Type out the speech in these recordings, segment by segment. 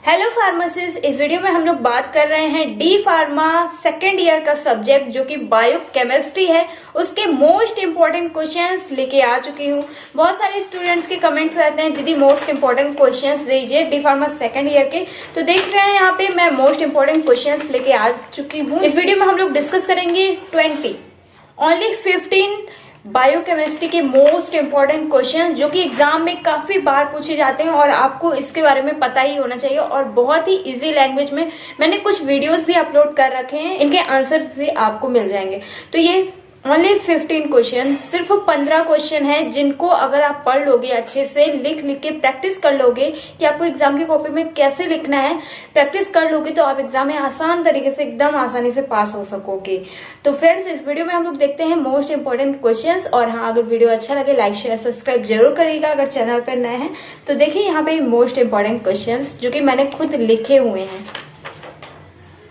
Hello pharmacist, इस video में हम लोग बात कर रहे हैं डी फार्मा सेकेंड ईयर का सब्जेक्ट जो कि बायो केमिस्ट्री है, उसके मोस्ट इम्पोर्टेंट क्वेश्चंस लेके आ चुकी हूँ। बहुत सारे स्टूडेंट्स के कमेंट्स रहते हैं, दीदी मोस्ट इम्पोर्टेंट क्वेश्चंस दीजिए डी फार्मा सेकेंड ईयर के। तो देख रहे हैं यहाँ पे मैं मोस्ट इम्पोर्टेंट क्वेश्चंस लेके आ चुकी हूँ। इस वीडियो में हम लोग डिस्कस करेंगे 15 बायोकेमिस्ट्री के मोस्ट इम्पोर्टेंट क्वेश्चन जो कि एग्जाम में काफी बार पूछे जाते हैं और आपको इसके बारे में पता ही होना चाहिए। और बहुत ही इजी लैंग्वेज में मैंने कुछ वीडियोस भी अपलोड कर रखे हैं, इनके आंसर भी आपको मिल जाएंगे। तो ये ओनली 15 क्वेश्चन, सिर्फ 15 क्वेश्चन है जिनको अगर आप पढ़ लोगे, अच्छे से लिख के प्रैक्टिस कर लोगे कि आपको एग्जाम की कॉपी में कैसे लिखना है, प्रैक्टिस कर लोगे तो आप एग्जाम में आसान तरीके से एकदम आसानी से पास हो सकोगे। तो फ्रेंड्स, इस वीडियो में हम लोग देखते हैं मोस्ट इंपोर्टेंट क्वेश्चंस। और हाँ, अगर वीडियो अच्छा लगे लाइक शेयर सब्सक्राइब जरूर करिएगा। अगर चैनल पर नए हैं तो देखिए यहाँ पे मोस्ट इंपोर्टेंट क्वेश्चंस जो कि मैंने खुद लिखे हुए हैं।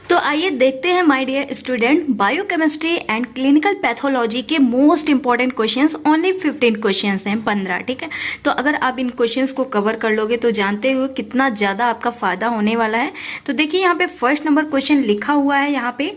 तो आइए देखते हैं my dear student, biochemistry and clinical pathology के most important questions. Only 15 questions हैं, 15, ठीक है। तो अगर आप इन क्वेश्चंस को कवर कर लोगे तो जानते हो कितना ज्यादा आपका फायदा होने वाला है। तो देखिए यहाँ पे फर्स्ट नंबर क्वेश्चन लिखा हुआ है, यहाँ पे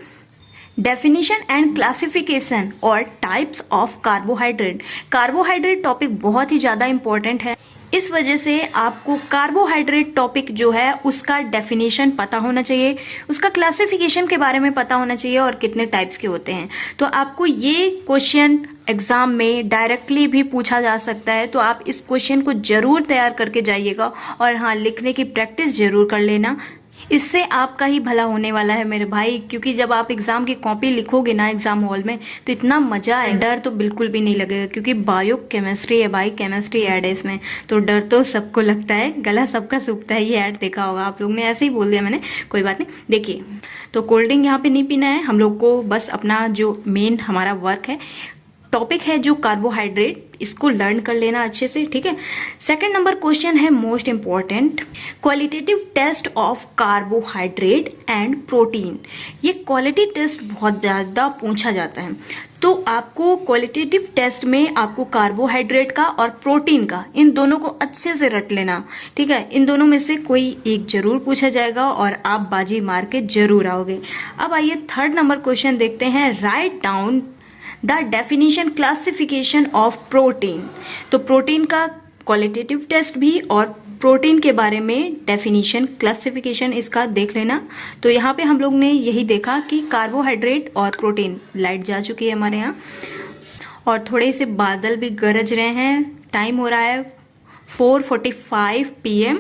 डेफिनेशन एंड क्लासिफिकेशन और types of carbohydrate. Carbohydrate topic बहुत ही ज्यादा इंपॉर्टेंट है, इस वजह से आपको कार्बोहाइड्रेट टॉपिक जो है उसका डेफिनेशन पता होना चाहिए, उसका क्लासिफिकेशन के बारे में पता होना चाहिए और कितने टाइप्स के होते हैं। तो आपको ये क्वेश्चन एग्जाम में डायरेक्टली भी पूछा जा सकता है, तो आप इस क्वेश्चन को जरूर तैयार करके जाइएगा। और हाँ, लिखने की प्रैक्टिस जरूर कर लेना, इससे आपका ही भला होने वाला है मेरे भाई। क्योंकि जब आप एग्जाम की कॉपी लिखोगे ना एग्जाम हॉल में तो इतना मजा है, डर तो बिल्कुल भी नहीं लगेगा। क्योंकि बायो केमिस्ट्री है भाई, केमिस्ट्री ऐड है इसमें, तो डर तो सबको लगता है, गला सबका सूखता है। ये ऐड देखा होगा आप लोग ने, ऐसे ही बोल दिया मैंने, कोई बात नहीं। देखिए, तो कोल्ड ड्रिंक यहाँ पे नहीं पीना है हम लोग को, बस अपना जो मेन हमारा वर्क है, टॉपिक है जो कार्बोहाइड्रेट, इसको लर्न कर लेना अच्छे से, ठीक है। सेकंड नंबर क्वेश्चन है most important, qualitative test of carbohydrate and protein. ये क्वालिटी टेस्ट बहुत ज्यादा पूछा जाता है, तो आपको क्वालिटेटिव टेस्ट में आपको कार्बोहाइड्रेट का और प्रोटीन का, इन दोनों को अच्छे से रट लेना, ठीक है। इन दोनों में से कोई एक जरूर पूछा जाएगा और आप बाजी मार के जरूर आओगे। अब आइए थर्ड नंबर क्वेश्चन देखते हैं, write down the definition classification of protein. तो प्रोटीन का क्वालिटेटिव टेस्ट भी और प्रोटीन के बारे में डेफिनेशन क्लासिफिकेशन इसका देख लेना। तो यहाँ पे हम लोग ने यही देखा कि कार्बोहाइड्रेट और प्रोटीन, लाइट जा चुकी है हमारे यहाँ और थोड़े से बादल भी गरज रहे हैं। टाइम हो रहा है 4:45 PM।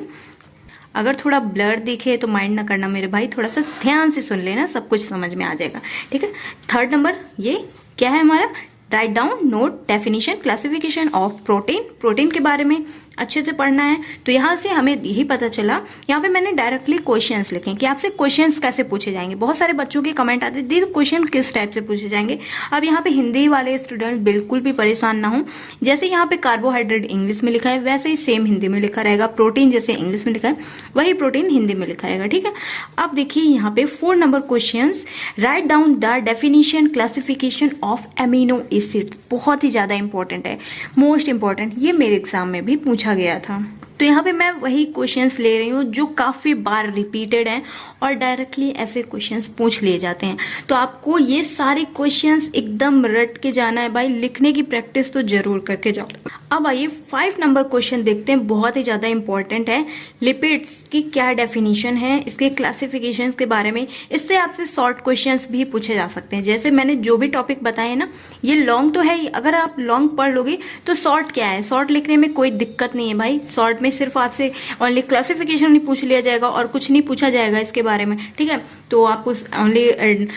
अगर थोड़ा ब्लर दिखे तो माइंड ना करना मेरे भाई, थोड़ा सा ध्यान से सुन लेना, सब कुछ समझ में आ जाएगा, ठीक है। थर्ड नंबर ये क्या है हमारा, write down note definition classification of protein. Protein के बारे में अच्छे से पढ़ना है। तो यहाँ से हमें यही पता चला, यहाँ पे मैंने डायरेक्टली क्वेश्चंस लिखे कि आपसे क्वेश्चंस कैसे पूछे जाएंगे। बहुत सारे बच्चों के कमेंट आते थे क्वेश्चन किस टाइप से पूछे जाएंगे। अब यहाँ पे हिंदी वाले स्टूडेंट बिल्कुल भी परेशान ना हो, जैसे यहाँ पे कार्बोहाइड्रेट इंग्लिश में लिखा है वैसे ही सेम हिंदी में लिखा रहेगा। प्रोटीन जैसे इंग्लिश में लिखा है वही प्रोटीन हिंदी में लिखा रहेगा, ठीक है। अब देखिए यहाँ पे 4 number question, write down the definition classification of amino acid. बहुत ही ज्यादा इंपॉर्टेंट है, मोस्ट इंपॉर्टेंट, ये मेरे एग्जाम में भी पूछा गया था। तो यहाँ पे मैं वही क्वेश्चंस ले रही हूँ जो काफी बार रिपीटेड हैं और डायरेक्टली ऐसे क्वेश्चंस पूछ लिए जाते हैं। तो आपको ये सारे क्वेश्चंस एकदम रट के जाना है भाई, लिखने की प्रैक्टिस तो जरूर करके जाओ। अब आइए 5 नंबर क्वेश्चन देखते हैं, बहुत ही ज्यादा इंपॉर्टेंट है। लिपिड्स की क्या डेफिनेशन है, इसके क्लासिफिकेशन के बारे में, इससे आपसे शॉर्ट क्वेश्चंस भी पूछे जा सकते हैं। जैसे मैंने जो भी टॉपिक बताए ना, ये लॉन्ग तो है, अगर आप लॉन्ग पढ़ लोगे तो शॉर्ट क्या है, शॉर्ट लिखने में कोई दिक्कत नहीं है भाई। शॉर्ट में सिर्फ आपसे ओनली क्लासिफिकेशन नहीं पूछ लिया जाएगा और कुछ नहीं पूछा जाएगा इसके बारे में, ठीक है। तो आपको ओनली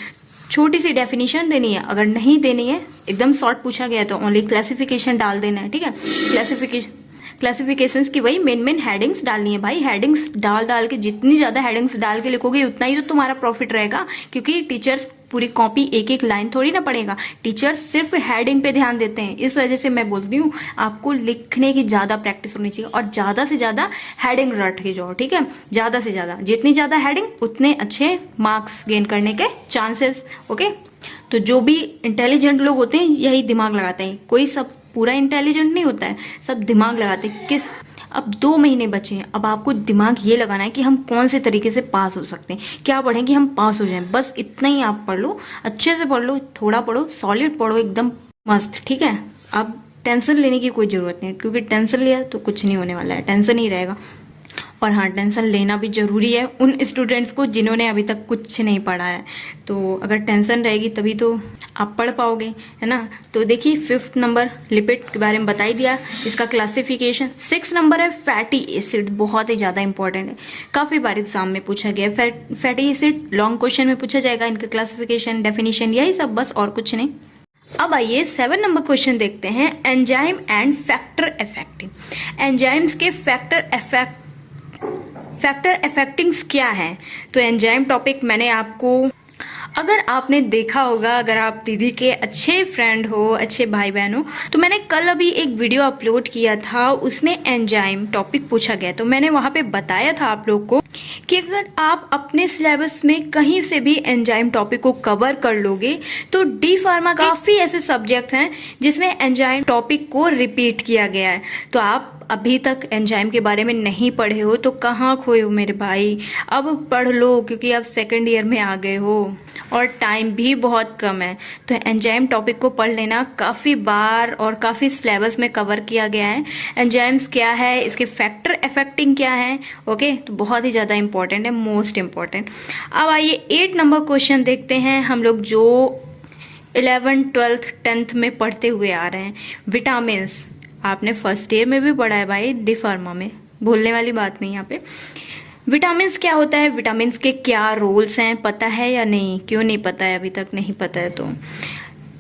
छोटी सी डेफिनेशन देनी है, अगर नहीं देनी है, एकदम शॉर्ट पूछा गया तो ओनली क्लासिफिकेशन डाल देना है, ठीक है। क्लासिफिकेशंस की वही मेन हेडिंग्स डालनी है भाई। हेडिंग्स डाल के, जितनी ज्यादा हेडिंग्स डाल के लिखोगे उतना ही तो तुम्हारा प्रॉफिट रहेगा। क्योंकि टीचर्स पूरी कॉपी एक एक लाइन थोड़ी ना पढ़ेगा, टीचर्स सिर्फ हेडिंग पे ध्यान देते हैं। इस वजह से मैं बोलती हूँ आपको लिखने की ज्यादा प्रैक्टिस होनी चाहिए और ज्यादा से ज्यादा हेडिंग रट के जाओ, ठीक है। ज्यादा से ज्यादा, जितनी ज्यादा हेडिंग उतने अच्छे मार्क्स गेन करने के चांसेस, ओके। तो जो भी इंटेलिजेंट लोग होते हैं यही दिमाग लगाते हैं, कोई सब पूरा इंटेलिजेंट नहीं होता है, सब दिमाग लगाते हैं। अब 2 महीने बचे हैं। अब आपको दिमाग ये लगाना है कि हम कौन से तरीके से पास हो सकते हैं, क्या पढ़ें कि हम पास हो जाएं। बस इतना ही आप पढ़ लो, अच्छे से पढ़ लो, थोड़ा पढ़ो, सॉलिड पढ़ो, एकदम मस्त, ठीक है। अब टेंशन लेने की कोई जरूरत नहीं, क्योंकि टेंशन लिया तो कुछ नहीं होने वाला है, टेंशन ही रहेगा। और हाँ, टेंशन लेना भी जरूरी है उन स्टूडेंट्स को जिन्होंने अभी तक कुछ नहीं पढ़ा है। तो अगर टेंशन रहेगी तभी तो आप पढ़ पाओगे, है ना। तो देखिए 5th नंबर लिपिड के बारे में बता ही दिया, इसका क्लासिफिकेशन। 6 नंबर है फैटी एसिड, बहुत ही ज्यादा इंपॉर्टेंट है, काफी बार एग्जाम में पूछा गया। फैटी एसिड लॉन्ग क्वेश्चन में पूछा जाएगा, इनका क्लासिफिकेशन, डेफिनेशन, यही सब, बस और कुछ नहीं। अब आइए 7 नंबर क्वेश्चन देखते हैं, enzyme and factor affecting. Enzymes के फैक्टर इफेक्टिंग्स क्या है। तो एंजाइम टॉपिक मैंने आपको, अगर आपने देखा होगा, अगर आप दीदी के अच्छे फ्रेंड हो, अच्छे भाई बहन हो, तो मैंने कल अभी एक वीडियो अपलोड किया था, उसमें एंजाइम टॉपिक पूछा गया। तो मैंने वहां पे बताया था आप लोग को कि अगर आप अपने सिलेबस में कहीं से भी एंजाइम टॉपिक को कवर कर लोगे तो डी फार्मा काफी ऐसे सब्जेक्ट हैं जिसमें एंजाइम टॉपिक को रिपीट किया गया है। तो आप अभी तक एंजाइम के बारे में नहीं पढ़े हो तो कहाँ खोए हो मेरे भाई, अब पढ़ लो, क्योंकि आप सेकंड ईयर में आ गए हो और टाइम भी बहुत कम है। तो एंजाइम टॉपिक को पढ़ लेना, काफी बार और काफी सिलेबस में कवर किया गया है। एंजाइम्स क्या है, इसके फैक्टर इफेक्टिंग क्या है, ओके, तो बहुत ही ज्यादा इंपॉर्टेंट है, मोस्ट इंपॉर्टेंट। अब आइए 8 नंबर क्वेश्चन देखते हैं, हम लोग जो 11th 12th 10th में पढ़ते हुए आ रहे हैं। विटामिन्स आपने फर्स्ट ईयर में भी पढ़ा है भाई, डी फार्मा में, भूलने वाली बात नहीं यहाँ पे। विटामिन्स क्या होता है, विटामिन्स के क्या रोल्स हैं, पता है या नहीं, क्यों नहीं पता है, अभी तक नहीं पता है तो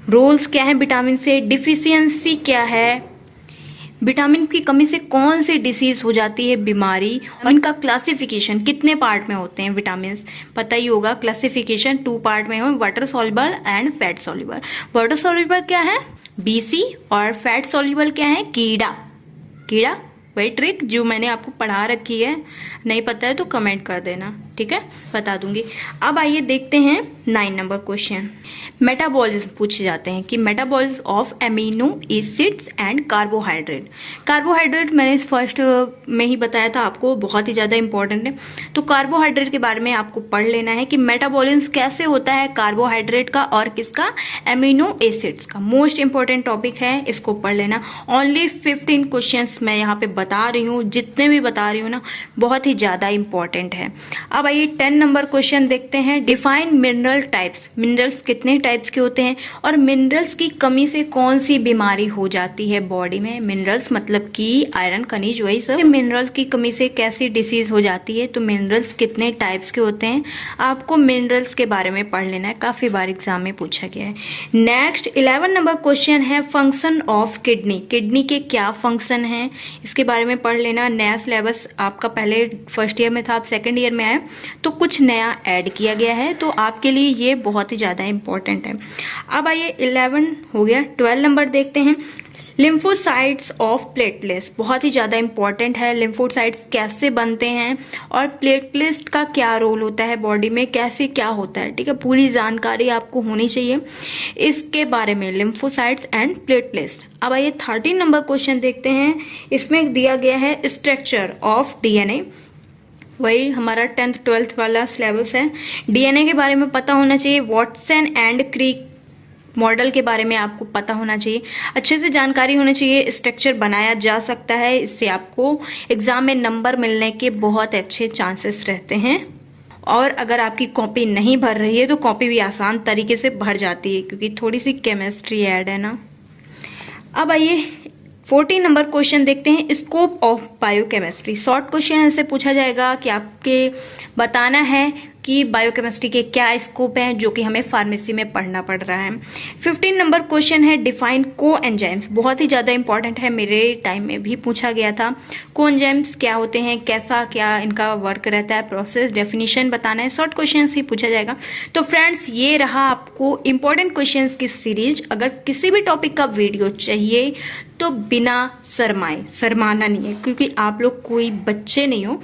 रोल्स क्या है विटामिन से, डिफिशियंसी क्या है, विटामिन की कमी से कौन सी डिसीज हो जाती है, बीमारी, और इनका क्लासिफिकेशन, कितने पार्ट में होते हैं विटामिन्स, पता ही होगा। क्लासिफिकेशन 2 पार्ट में हो, water soluble and fat soluble. Water soluble क्या है, BC, और फैट सॉल्युबल क्या है, कीड़ा, वही ट्रिक जो मैंने आपको पढ़ा रखी है, नहीं पता है तो कमेंट कर देना, ठीक है, बता दूंगी। अब आइए देखते हैं 9 नंबर क्वेश्चन। मेटाबॉलिज्म पूछे जाते हैं कि metabolism of amino acids and carbohydrate. Carbohydrate मैंने फर्स्ट में ही बताया था आपको, बहुत ही ज्यादा इंपॉर्टेंट है। तो कार्बोहाइड्रेट के बारे में आपको पढ़ लेना है कि मेटाबॉलिज्म कैसे होता है कार्बोहाइड्रेट का और किसका, एमिनो एसिड्स का। मोस्ट इंपॉर्टेंट टॉपिक है, इसको पढ़ लेना। ओनली 15 क्वेश्चन मैं यहाँ पे बता रही हूँ, जितने भी बता रही हूँ ना, बहुत ही ज्यादा इंपॉर्टेंट है। अब आइए 10 नंबर क्वेश्चन देखते हैं, डिफाइन मिनरल टाइप्स। मिनरल्स कितने टाइप्स के होते हैं और मिनरल्स की कमी से कौन सी बीमारी हो जाती है बॉडी में। मिनरल्स मतलब कि आयरन, खनिज, वही सब। मिनरल्स की कमी से कैसी डिसीज हो जाती है, तो मिनरल्स कितने टाइप्स के होते हैं, आपको मिनरल्स के बारे में पढ़ लेना है, काफी बार एग्जाम में पूछा गया है। नेक्स्ट 11 नंबर क्वेश्चन है, फंक्शन ऑफ किडनी। किडनी के क्या फंक्शन है, इसके बारे में पढ़ लेना। नया सिलेबस आपका पहले फर्स्ट ईयर में था, आप सेकंड ईयर में आए तो कुछ नया ऐड किया गया है, तो आपके लिए ये बहुत ही ज्यादा इंपॉर्टेंट है। अब आइए 11 हो गया, 12 नंबर देखते हैं, लिम्फोसाइट्स ऑफ प्लेटलेट्स। बहुत ही ज्यादा इंपॉर्टेंट है, लिम्फोसाइट्स कैसे बनते हैं और प्लेटलेट्स का क्या रोल होता है बॉडी में, कैसे क्या होता है, ठीक है, पूरी जानकारी आपको होनी चाहिए इसके बारे में, लिम्फोसाइट्स एंड प्लेटलेट्स। अब आइए 13 नंबर क्वेश्चन देखते हैं, इसमें दिया गया है स्ट्रक्चर ऑफ डीएनए। वही हमारा 10th 12th वाला सिलेबस है। डीएनए के बारे में पता होना चाहिए, वॉटसन एंड क्रिक मॉडल के बारे में आपको पता होना चाहिए, अच्छे से जानकारी होनी चाहिए। स्ट्रक्चर बनाया जा सकता है, इससे आपको एग्जाम में नंबर मिलने के बहुत अच्छे चांसेस रहते हैं। और अगर आपकी कॉपी नहीं भर रही है तो कॉपी भी आसान तरीके से भर जाती है, क्योंकि थोड़ी सी केमिस्ट्री ऐड है ना। अब आइए 14 नंबर क्वेश्चन देखते हैं, scope of biochemistry. Short question ऐसे पूछा जाएगा कि आपके बताना है कि बायोकेमिस्ट्री के क्या स्कोप है, जो कि हमें फार्मेसी में पढ़ना पड़ रहा है। 15 नंबर क्वेश्चन है, डिफाइन कोएंजाइम्स। बहुत ही ज्यादा इंपॉर्टेंट है, मेरे टाइम में भी पूछा गया था। कोएंजाइम्स क्या होते हैं, कैसा क्या इनका वर्क रहता है, प्रोसेस, डेफिनेशन बताना है। शॉर्ट क्वेश्चन ही पूछा जाएगा। तो फ्रेंड्स, ये रहा आपको इंपॉर्टेंट क्वेश्चन की सीरीज। अगर किसी भी टॉपिक का वीडियो चाहिए तो बिना शर्माना नहीं है, क्योंकि आप लोग कोई बच्चे नहीं हो।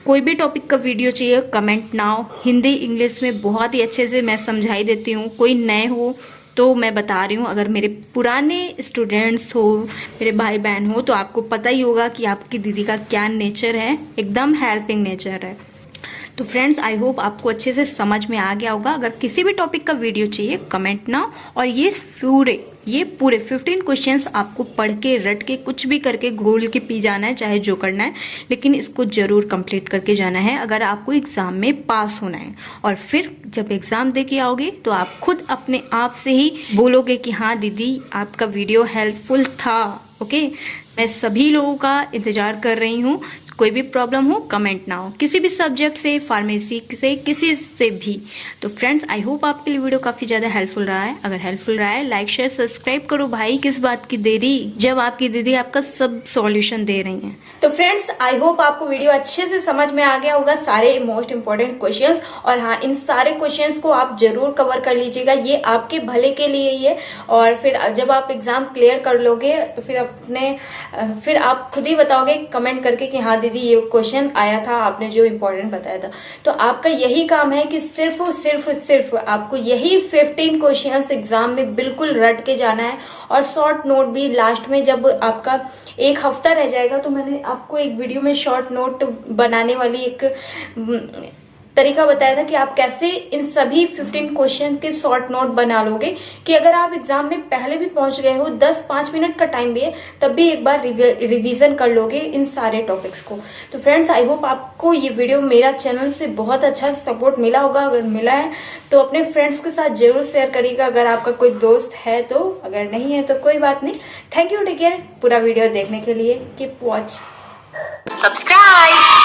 कोई भी टॉपिक का वीडियो चाहिए, कमेंट नाउ, हिंदी इंग्लिश में बहुत ही अच्छे से मैं समझाई देती हूँ। कोई नए हो तो मैं बता रही हूँ, अगर मेरे पुराने स्टूडेंट्स हो, मेरे भाई बहन हो, तो आपको पता ही होगा कि आपकी दीदी का क्या नेचर है, एकदम हेल्पिंग नेचर है। तो फ्रेंड्स, आई होप आपको अच्छे से समझ में आ गया होगा। अगर किसी भी टॉपिक का वीडियो चाहिए कमेंट ना, और ये पूरे 15 क्वेश्चंस आपको पढ़ के रट के कुछ भी करके घोल के पी जाना है, चाहे जो करना है, लेकिन इसको जरूर कंप्लीट करके जाना है अगर आपको एग्जाम में पास होना है। और फिर जब एग्जाम दे के आओगे तो आप खुद अपने आप से ही बोलोगे कि हाँ दीदी, आपका वीडियो हेल्पफुल था। ओके, मैं सभी लोगों का इंतजार कर रही हूँ। कोई भी प्रॉब्लम हो, कमेंट ना हो, किसी भी सब्जेक्ट से, फार्मेसी से, किसी से भी। तो फ्रेंड्स, आई होप आपके लिए वीडियो काफी ज्यादा हेल्पफुल रहा है। अगर हेल्पफुल रहा है, लाइक शेयर सब्सक्राइब करो भाई, किस बात की देरी, जब आपकी दीदी आपका सब सॉल्यूशन दे रही है। तो फ्रेंड्स, आई होप आपको वीडियो अच्छे से समझ में आ गया होगा, सारे मोस्ट इंपोर्टेंट क्वेश्चंस। और हाँ, इन सारे क्वेश्चंस को आप जरूर कवर कर लीजिएगा, ये आपके भले के लिए ही है। और फिर जब आप एग्जाम क्लियर कर लोगे तो फिर आप खुद ही बताओगे कमेंट करके कि हाँ दीदी, ये क्वेश्चन आया था, आपने जो इम्पोर्टेंट बताया था। तो आपका यही काम है कि सिर्फ आपको यही 15 क्वेश्चंस एग्जाम में बिल्कुल रट के जाना है। और शॉर्ट नोट भी लास्ट में, जब आपका एक हफ्ता रह जाएगा, तो मैंने आपको एक वीडियो में शॉर्ट नोट बनाने वाली एक तरीका बताया था कि आप कैसे इन सभी 15 क्वेश्चन के शॉर्ट नोट बना लोगे, कि अगर आप एग्जाम में पहले भी पहुंच गए हो, 10-5 मिनट का टाइम भी है, तब भी एक बार रिवीजन कर लोगे इन सारे टॉपिक्स को। तो फ्रेंड्स, आई होप आपको ये वीडियो मेरा चैनल से बहुत अच्छा सपोर्ट मिला होगा। अगर मिला है तो अपने फ्रेंड्स के साथ जरूर शेयर करिएगा, अगर आपका कोई दोस्त है तो। अगर नहीं है तो कोई बात नहीं। Thank you, take care. पूरा वीडियो देखने के लिए कीप वॉच, सब्सक्राइब।